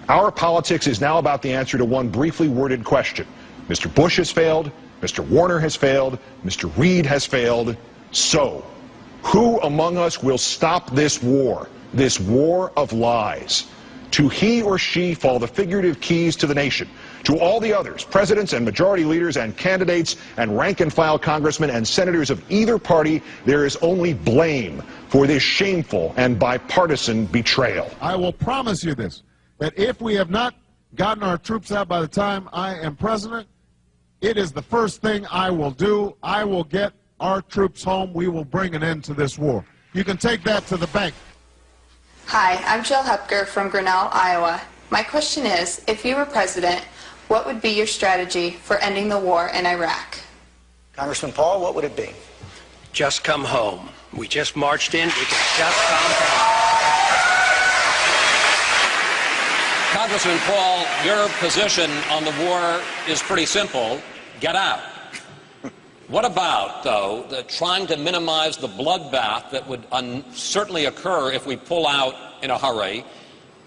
Our politics is now about the answer to one briefly worded question. Mr. Bush has failed, Mr. Warner has failed, Mr. Reid has failed. So, who among us will stop this war of lies? To he or she fall the figurative keys to the nation. To all the others, presidents and majority leaders and candidates and rank-and-file congressmen and senators of either party, there is only blame for this shameful and bipartisan betrayal. I will promise you this, that if we have not gotten our troops out by the time I am president, it is the first thing I will do. I will get our troops home. We will bring an end to this war. You can take that to the bank. Hi, I'm Jill Hepker from Grinnell, Iowa. My question is, if you were president, what would be your strategy for ending the war in Iraq? Congressman Paul, what would it be? Just come home. We just marched in. We can just come home. Congressman Paul, your position on the war is pretty simple. Get out. What about, though, trying to minimize the bloodbath that would certainly occur if we pull out in a hurry?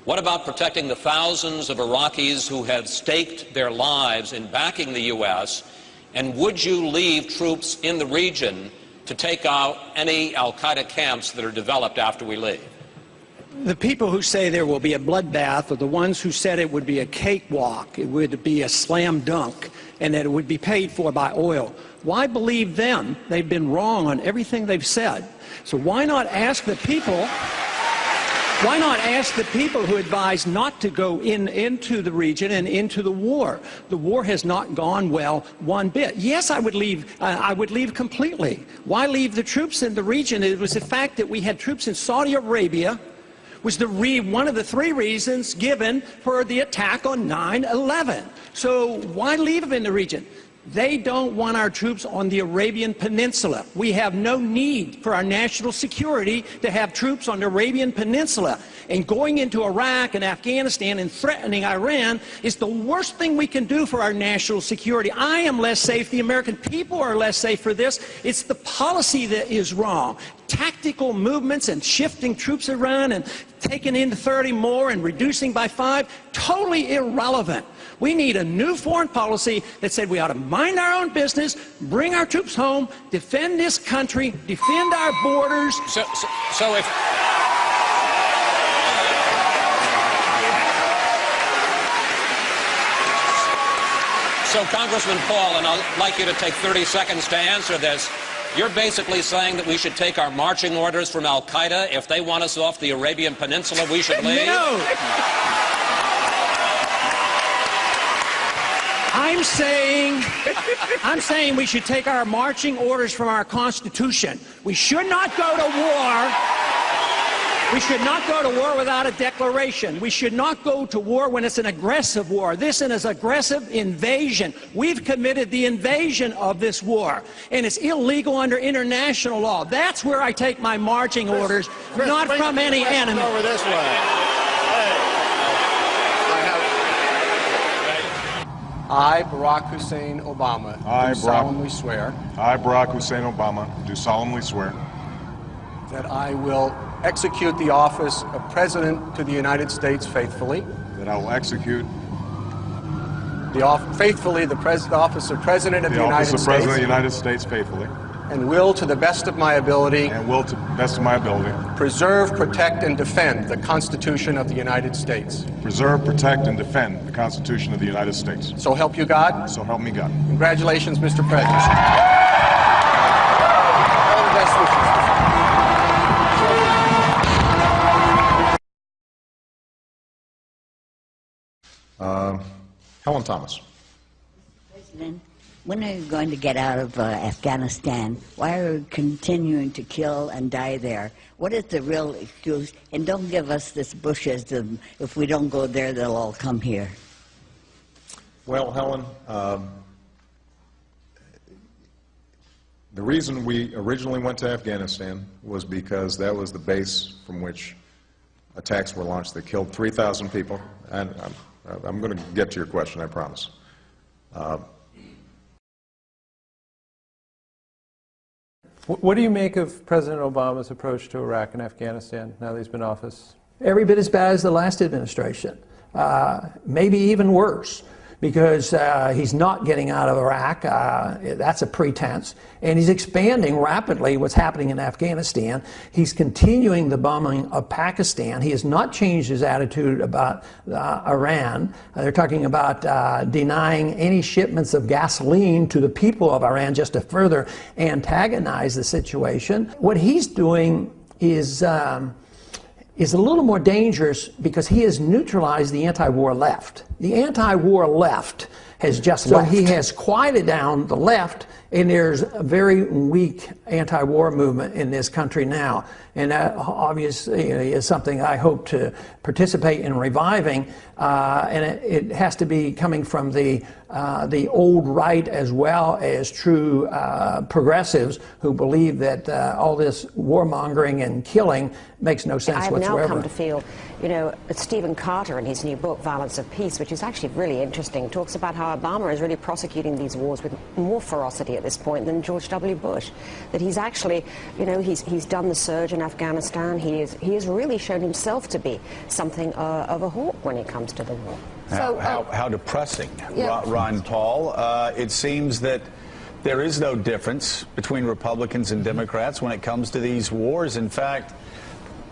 What about protecting the thousands of Iraqis who have staked their lives in backing the U.S.? And would you leave troops in the region to take out any al-Qaeda camps that are developed after we leave? The people who say there will be a bloodbath are the ones who said it would be a cakewalk, it would be a slam dunk, and that it would be paid for by oil. Why believe them? They've been wrong on everything they've said. So why not ask the people? Why not ask the people who advise not to go into the region and into the war? The war has not gone well one bit. Yes, I would leave completely. Why leave the troops in the region? It was the fact that we had troops in Saudi Arabia was one of the three reasons given for the attack on 9/11. So why leave them in the region? They don't want our troops on the Arabian Peninsula. We have no need for our national security to have troops on the Arabian Peninsula. And going into Iraq and Afghanistan and threatening Iran is the worst thing we can do for our national security. I am less safe. The American people are less safe for this. It's the policy that is wrong. Tactical movements and shifting troops around and taking in 30 more and reducing by 5, totally irrelevant. We need a new foreign policy that said we ought to mind our own business, bring our troops home, defend this country, defend our borders. So Congressman Paul, and I'd like you to take 30 seconds to answer this. You're basically saying that we should take our marching orders from al-Qaeda. If they want us off the Arabian Peninsula, we should leave? No. I'm saying we should take our marching orders from our Constitution. We should not go to war. We should not go to war without a declaration. We should not go to war when it's an aggressive war. This is an aggressive invasion. We've committed the invasion of this war, and it's illegal under international law. That's where I take my marching orders, not from any enemy. Over this way. I, Barack Hussein Obama, do solemnly swear. I, Barack Hussein Obama, do solemnly swear. That I will execute the office of President to the United States faithfully. That I will execute the office of President of the United States. The office of President of the United States faithfully. And will, to the best of my ability. And will, to the best of my ability. Preserve, protect, and defend the Constitution of the United States. Preserve, protect, and defend the Constitution of the United States. So help you God. So help me God. Congratulations, Mr. President. All the best wishes. Helen Thomas. President, when are you going to get out of Afghanistan? Why are we continuing to kill and die there? What is the real excuse? And don't give us this Bushism. If we don't go there, they'll all come here. Well, Helen, the reason we originally went to Afghanistan was because that was the base from which attacks were launched that killed 3,000 people. And I'm going to get to your question, I promise. What do you make of President Obama's approach to Iraq and Afghanistan now that he's been in office? Every bit as bad as the last administration. maybe even worse, because he's not getting out of Iraq. That's a pretense. And he's expanding rapidly what's happening in Afghanistan. He's continuing the bombing of Pakistan. He has not changed his attitude about Iran. They're talking about denying any shipments of gasoline to the people of Iran just to further antagonize the situation. What he's doing is a little more dangerous because he has neutralized the anti-war left. The anti-war left has just left. He has quieted down the left, and there's a very weak anti-war movement in this country now. And that obviously is something I hope to participate in reviving. And it has to be coming from the old right as well as true progressives who believe that all this warmongering and killing makes no sense whatsoever. I've now come to feel, you know, Stephen Carter in his new book, Violence of Peace, which is actually really interesting, talks about how Obama is really prosecuting these wars with more ferocity at this point than George W. Bush. That he's actually, you know, he's done the surge in Afghanistan. He has really shown himself to be something of a hawk when it comes to the war. How depressing, yeah. Ron Paul. It seems that there is no difference between Republicans and Democrats when it comes to these wars. In fact,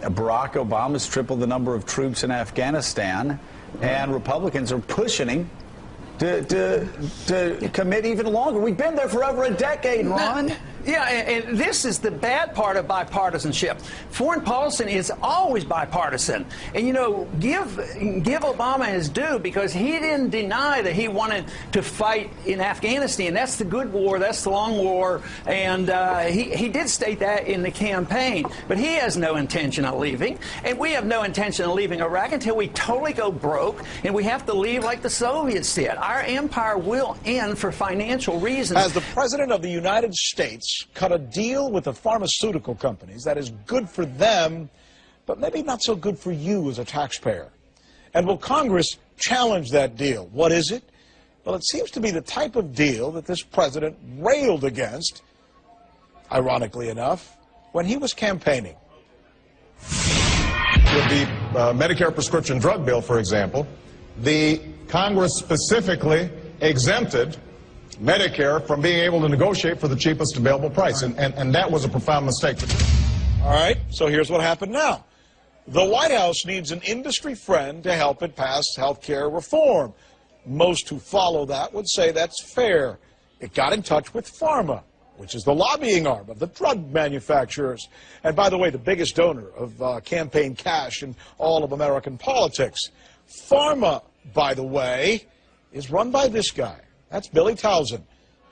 Barack Obama's tripled the number of troops in Afghanistan, and Republicans are pushing him to commit even longer. We've been there for over a decade, Ron. Yeah, and this is the bad part of bipartisanship. Foreign policy is always bipartisan. And, you know, give Obama his due, because he didn't deny that he wanted to fight in Afghanistan. That's the good war. That's the long war. And he did state that in the campaign. But he has no intention of leaving. And we have no intention of leaving Iraq until we totally go broke. And we have to leave like the Soviets did. Our empire will end for financial reasons. As the President of the United States cut a deal with the pharmaceutical companies that is good for them, but maybe not so good for you as a taxpayer. And will Congress challenge that deal? What is it? Well, it seems to be the type of deal that this president railed against, ironically enough, when he was campaigning. With the Medicare prescription drug bill, for example, the Congress specifically exempted Medicare from being able to negotiate for the cheapest available price, and that was a profound mistake. All right, so here's what happened now. The White House needs an industry friend to help it pass health care reform. Most who follow that would say that's fair. It got in touch with Pharma, which is the lobbying arm of the drug manufacturers. And by the way, the biggest donor of campaign cash in all of American politics. Pharma, by the way, is run by this guy. That's Billy Tauzin.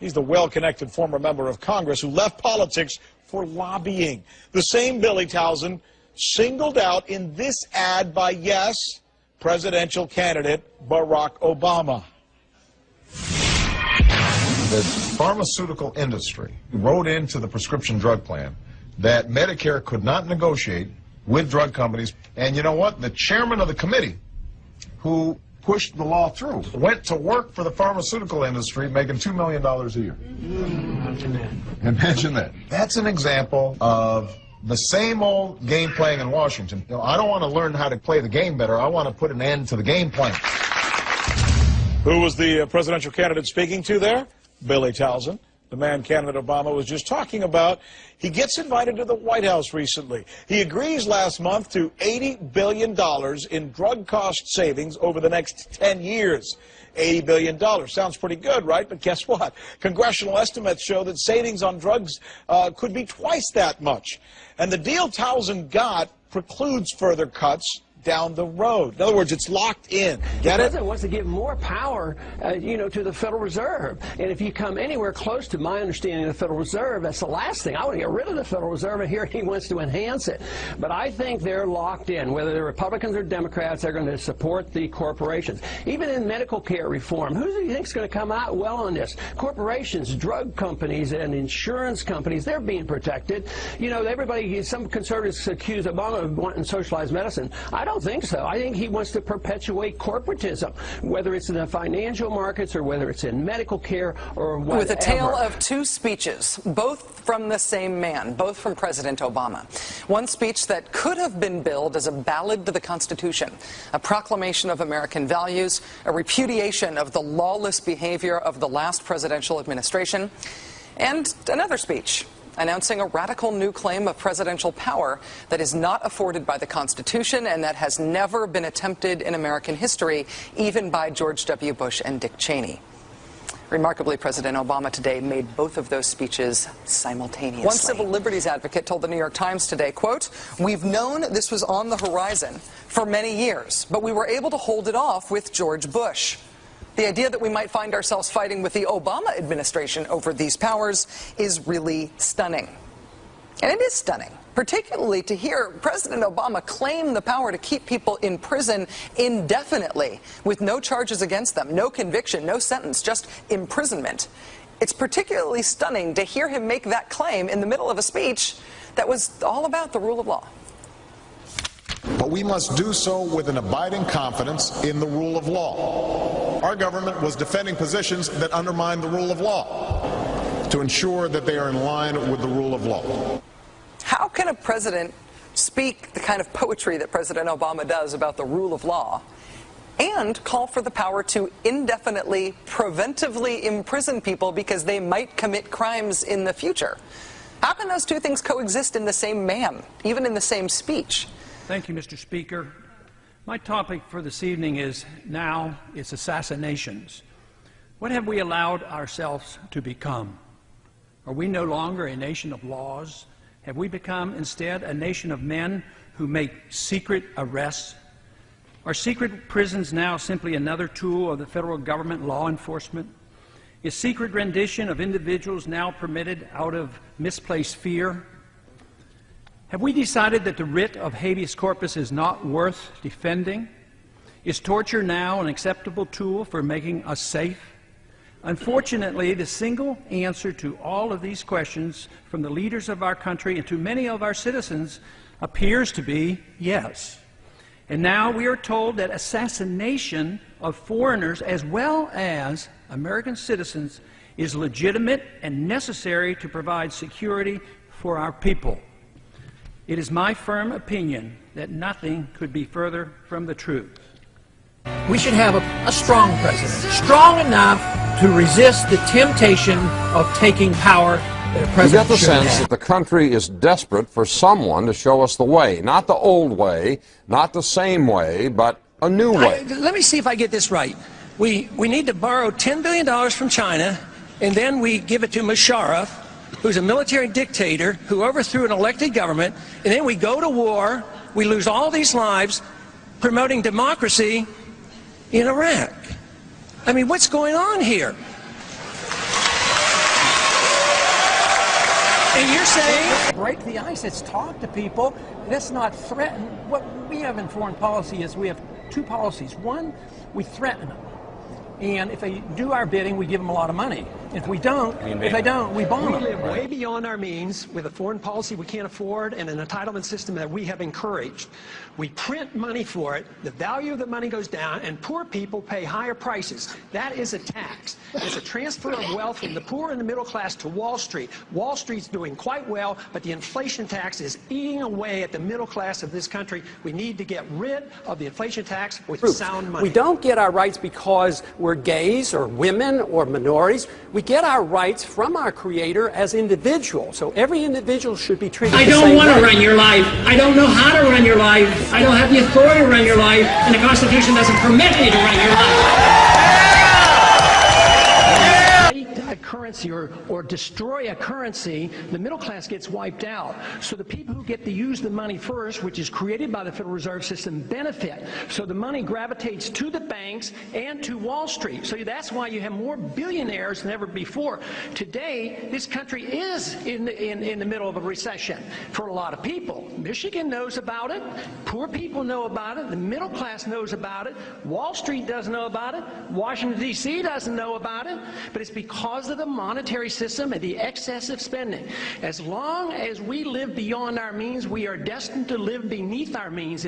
He's the well-connected former member of Congress who left politics for lobbying. The same Billy Tauzin singled out in this ad by, yes, presidential candidate Barack Obama. The pharmaceutical industry wrote into the prescription drug plan that Medicare could not negotiate with drug companies. And you know what? The chairman of the committee who pushed the law through went to work for the pharmaceutical industry making $2 million a year. Imagine that. That's an example of the same old game playing in Washington. You know, I don't want to learn how to play the game better. I want to put an end to the game playing. Who was the presidential candidate speaking to there? Billy Tauzin, the man candidate Obama was just talking about. He gets invited to the White House recently. He agrees last month to $80 billion in drug cost savings over the next 10 years. $80 billion. Sounds pretty good, right? But guess what? Congressional estimates show that savings on drugs could be twice that much. And the deal Tauzin got precludes further cuts down the road. In other words, it's locked in. Get it? The president wants to give more power, to the Federal Reserve. And if you come anywhere close to my understanding of the Federal Reserve, that's the last thing. I want to get rid of the Federal Reserve, and here he wants to enhance it. But I think they're locked in. Whether they're Republicans or Democrats, they're going to support the corporations. Even in medical care reform, who do you think is going to come out well on this? Corporations, drug companies, and insurance companies, they're being protected. You know, everybody, some conservatives accuse Obama of wanting socialized medicine. I don't don't think so. I think he wants to perpetuate corporatism, whether it's in the financial markets or whether it's in medical care or whatever. With a tale of two speeches, both from the same man, both from President Obama. One speech that could have been billed as a ballad to the Constitution, a proclamation of American values, a repudiation of the lawless behavior of the last presidential administration, and another speech announcing a radical new claim of presidential power that is not afforded by the Constitution and that has never been attempted in American history, even by George W. Bush and Dick Cheney. Remarkably, President Obama today made both of those speeches simultaneously. One civil liberties advocate told the New York Times today, quote, "We've known this was on the horizon for many years, but we were able to hold it off with George Bush. The idea that we might find ourselves fighting with the Obama administration over these powers is really stunning." And it is stunning, particularly to hear President Obama claim the power to keep people in prison indefinitely with no charges against them, no conviction, no sentence, just imprisonment. It's particularly stunning to hear him make that claim in the middle of a speech that was all about the rule of law. But we must do so with an abiding confidence in the rule of law. Our government was defending positions that undermine the rule of law to ensure that they are in line with the rule of law. How can a president speak the kind of poetry that President Obama does about the rule of law and call for the power to indefinitely, preventively imprison people because they might commit crimes in the future? How can those two things coexist in the same man, even in the same speech? Thank you, Mr. Speaker. My topic for this evening is now it's assassinations. What have we allowed ourselves to become? Are we no longer a nation of laws? Have we become instead a nation of men who make secret arrests? Are secret prisons now simply another tool of the federal government law enforcement? Is secret rendition of individuals now permitted out of misplaced fear? Have we decided that the writ of habeas corpus is not worth defending? Is torture now an acceptable tool for making us safe? Unfortunately, the single answer to all of these questions from the leaders of our country and to many of our citizens appears to be yes. And now we are told that assassination of foreigners as well as American citizens is legitimate and necessary to provide security for our people. It is my firm opinion that nothing could be further from the truth. We should have a strong president, strong enough to resist the temptation of taking power that a president You get the should sense have. that the country is desperate for someone to show us the way. Not the old way, not the same way, but a new way. Let me see if I get this right. We need to borrow $10 billion from China, and then we give it to Musharraf, who's a military dictator who overthrew an elected government, and then we go to war, we lose all these lives promoting democracy in Iraq. I mean, what's going on here? And you're saying break the ice. Let's talk to people. Let's not threaten. What we have in foreign policy is we have two policies. One, we threaten them. And if they do our bidding, we give them a lot of money. If we don't, we bomb them. We live way beyond our means with a foreign policy we can't afford and an entitlement system that we have encouraged. We print money for it, the value of the money goes down, and poor people pay higher prices. That is a tax. It's a transfer of wealth from the poor and the middle class to Wall Street. Wall Street's doing quite well, but the inflation tax is eating away at the middle class of this country. We need to get rid of the inflation tax with sound money. We don't get our rights because we're gays or women or minorities. We get our rights from our Creator as individuals. So every individual should be treated the same way. I don't want to run your life. I don't know how to run your life. I don't have the authority to run your life, and the Constitution doesn't permit me to run your life. A currency or destroy a currency, the middle class gets wiped out. So the people who get to use the money first, which is created by the Federal Reserve System, benefit. So the money gravitates to the banks and to Wall Street. So that's why you have more billionaires than ever before. Today, this country is in the middle of a recession for a lot of people. Michigan knows about it. Poor people know about it. The middle class knows about it. Wall Street doesn't know about it. Washington, D.C. doesn't know about it. But it's because of the monetary system and the excessive spending. As long as we live beyond our means, we are destined to live beneath our means.